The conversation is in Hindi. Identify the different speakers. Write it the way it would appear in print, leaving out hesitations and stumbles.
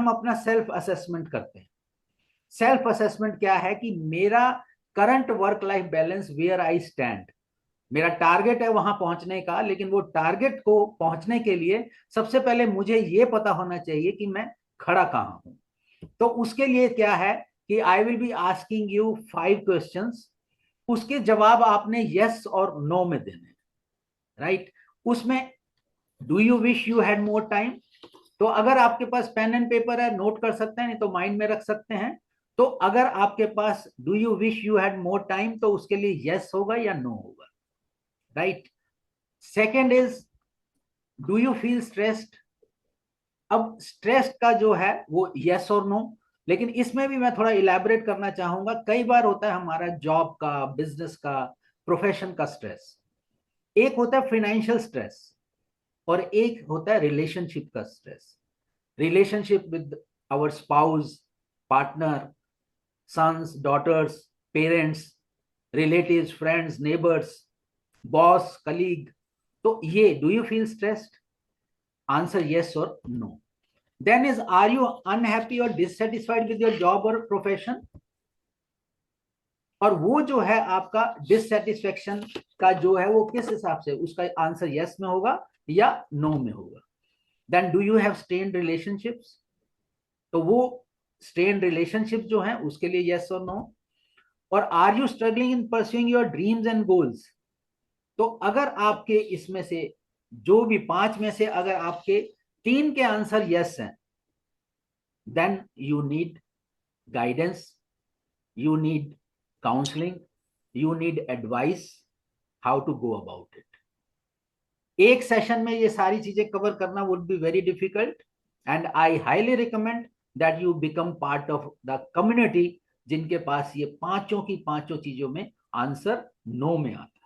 Speaker 1: हम अपना सेल्फ असेसमेंट करते हैं। सेल्फ असेसमेंट क्या है कि मेरा current work life balance, where I stand, मेरा टारगेट है वहां पहुंचने का, लेकिन वो टारगेट को पहुंचने के लिए सबसे पहले मुझे ये पता होना चाहिए कि मैं खड़ा कहां हूं। तो उसके लिए क्या है कि I will be asking you 5 questions, उसके जवाब आपने यस और नो में देने, राइट। उसमें do you wish you had more time, तो अगर आपके पास पेन एंड पेपर है नोट कर सकते हैं, नहीं तो माइंड में रख सकते हैं। तो अगर आपके पास do you wish you had more time, तो उसके लिए यस होगा या नो होगा, right. Second is do you feel stressed. अब स्ट्रेस का जो है वो यस और नो, लेकिन इसमें भी मैं थोड़ा इलैबोरेट करना चाहूंगा। कई बार होता है हमारा जॉब का, बिजनेस का, प्रोफेशन का स्ट्रेस, एक होता है फाइनेंशियल स्ट्रेस और एक होता है रिलेशनशिप का stress. Relationship with our spouse, partner, sons, daughters, parents, relatives, friends, neighbours, boss, colleague. तो ये do you feel stressed, answer yes or no. Then is, are you unhappy or dissatisfied with your job or profession? और वो जो है आपका डिससेटिस्फेक्शन का जो है वो किस हिसाब से, उसका आंसर yes में होगा या no में होगा। Then do you have strained relationships? तो वो strained relationship जो है उसके लिए yes और no। और are you struggling in pursuing your dreams and goals? तो अगर आपके इसमें से जो भी 5 में से अगर आपके 3 के आंसर yes हैं, then you need guidance, you need counseling, you need advice how to go about it. एक सेशन में ये सारी चीजें कवर करना would be very difficult, and I highly recommend that you become part of the community जिनके पास ये पांचों की पांचों चीजों में आंसर नो में आता है।